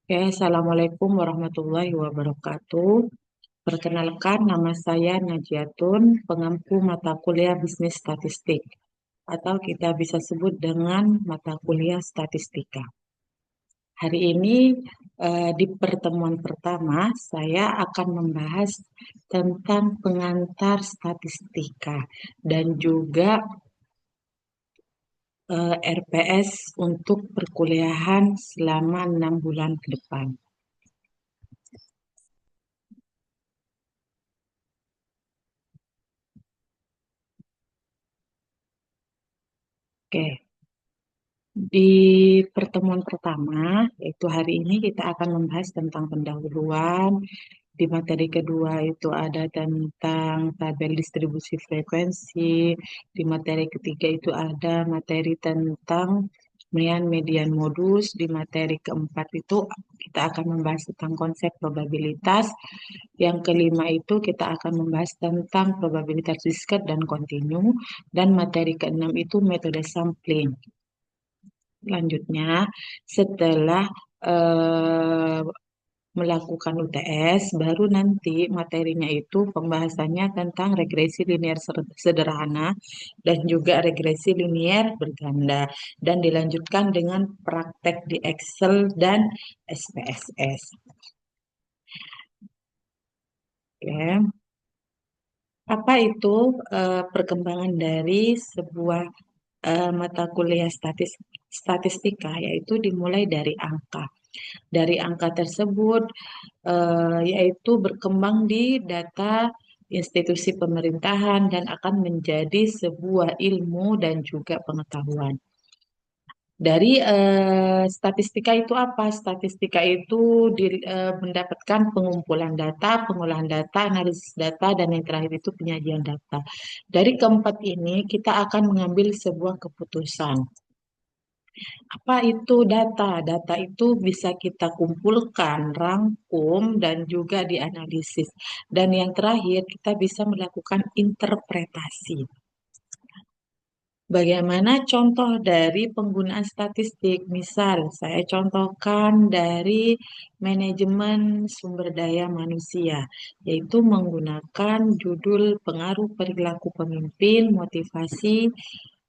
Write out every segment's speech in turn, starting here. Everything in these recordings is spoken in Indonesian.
Oke, Assalamualaikum warahmatullahi wabarakatuh. Perkenalkan, nama saya Najiatun, pengampu mata kuliah Bisnis Statistik, atau kita bisa sebut dengan mata kuliah Statistika. Hari ini, di pertemuan pertama, saya akan membahas tentang pengantar statistika dan juga RPS untuk perkuliahan selama 6 bulan ke depan. Oke. Di pertemuan pertama, yaitu hari ini kita akan membahas tentang pendahuluan. Di materi kedua itu ada tentang tabel distribusi frekuensi. Di materi ketiga itu ada materi tentang median modus. Di materi keempat itu kita akan membahas tentang konsep probabilitas. Yang kelima itu kita akan membahas tentang probabilitas discrete dan kontinu. Dan materi keenam itu metode sampling. Selanjutnya, setelah eh, melakukan UTS, baru nanti materinya itu pembahasannya tentang regresi linier sederhana dan juga regresi linier berganda, dan dilanjutkan dengan praktek di Excel dan SPSS. Oke. Apa itu perkembangan dari sebuah mata kuliah statistika, yaitu dimulai dari angka. Dari angka tersebut yaitu berkembang di data institusi pemerintahan dan akan menjadi sebuah ilmu dan juga pengetahuan. Dari statistika itu apa? Statistika itu mendapatkan pengumpulan data, pengolahan data, analisis data, dan yang terakhir itu penyajian data. Dari keempat ini kita akan mengambil sebuah keputusan. Apa itu data? Data itu bisa kita kumpulkan, rangkum, dan juga dianalisis. Dan yang terakhir, kita bisa melakukan interpretasi. Bagaimana contoh dari penggunaan statistik? Misal, saya contohkan dari manajemen sumber daya manusia, yaitu menggunakan judul pengaruh perilaku pemimpin, motivasi,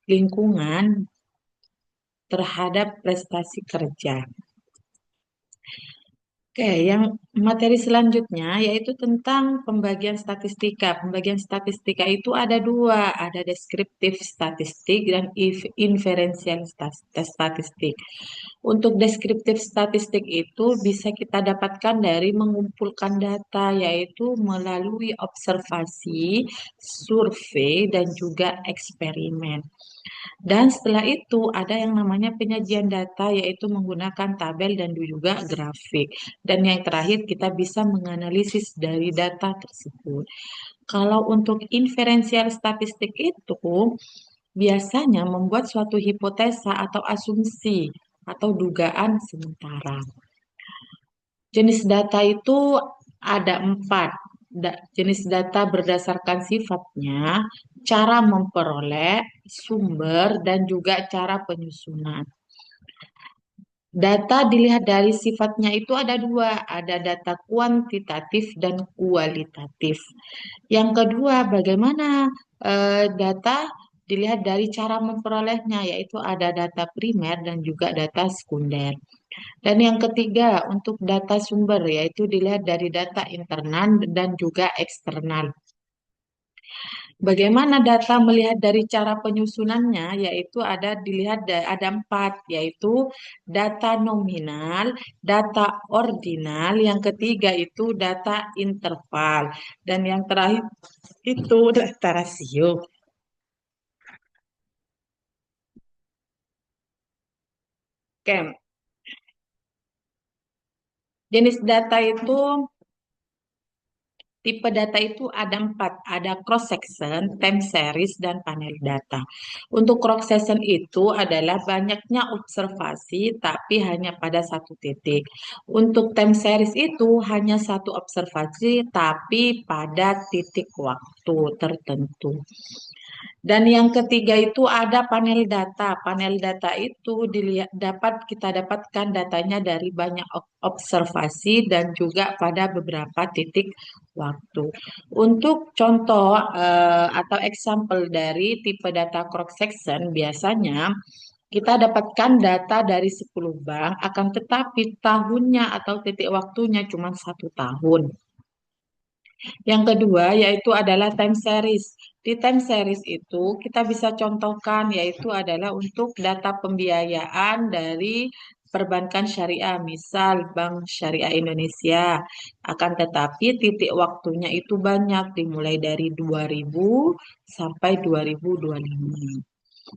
lingkungan terhadap prestasi kerja. Oke, yang materi selanjutnya yaitu tentang pembagian statistika. Pembagian statistika itu ada dua, ada deskriptif statistik dan inferensial statistik. Untuk deskriptif statistik itu bisa kita dapatkan dari mengumpulkan data, yaitu melalui observasi, survei, dan juga eksperimen. Dan setelah itu ada yang namanya penyajian data, yaitu menggunakan tabel dan juga grafik. Dan yang terakhir kita bisa menganalisis dari data tersebut. Kalau untuk inferensial statistik itu biasanya membuat suatu hipotesa atau asumsi atau dugaan sementara. Jenis data itu ada empat. Jenis data berdasarkan sifatnya, cara memperoleh, sumber, dan juga cara penyusunan. Data dilihat dari sifatnya itu ada dua, ada data kuantitatif dan kualitatif. Yang kedua, bagaimana data dilihat dari cara memperolehnya, yaitu ada data primer dan juga data sekunder. Dan yang ketiga, untuk data sumber, yaitu dilihat dari data internal dan juga eksternal. Bagaimana data melihat dari cara penyusunannya, yaitu ada dilihat ada empat, yaitu data nominal, data ordinal, yang ketiga itu data interval, dan yang terakhir itu data rasio. Oke, jenis data itu tipe data itu ada empat, ada cross section, time series, dan panel data. Untuk cross section itu adalah banyaknya observasi, tapi hanya pada satu titik. Untuk time series itu hanya satu observasi, tapi pada titik waktu tertentu. Dan yang ketiga itu ada panel data. Panel data itu kita dapatkan datanya dari banyak observasi dan juga pada beberapa titik waktu. Untuk contoh atau example dari tipe data cross section biasanya kita dapatkan data dari 10 bank, akan tetapi tahunnya atau titik waktunya cuma 1 tahun. Yang kedua yaitu adalah time series. Di time series itu kita bisa contohkan yaitu adalah untuk data pembiayaan dari perbankan syariah, misal Bank Syariah Indonesia. Akan tetapi titik waktunya itu banyak, dimulai dari 2000 sampai 2025.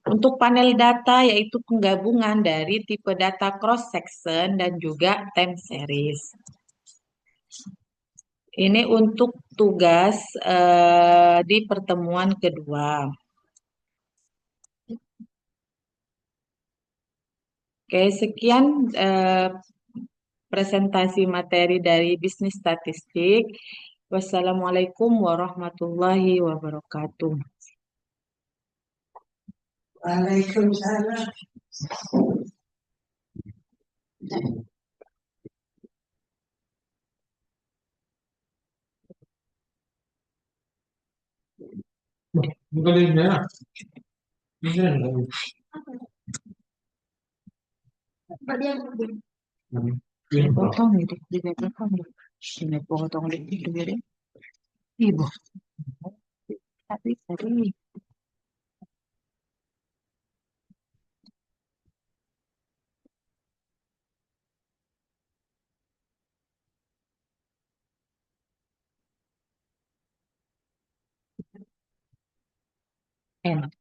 Untuk panel data yaitu penggabungan dari tipe data cross section dan juga time series. Ini untuk tugas di pertemuan kedua. Oke, sekian presentasi materi dari bisnis statistik. Wassalamualaikum warahmatullahi wabarakatuh. Waalaikumsalam. Bukan dari merah. Bisa enggak? Potong itu, potong deh. Ini potong deh, itu deh. Ibu, tapi tadi. Enak.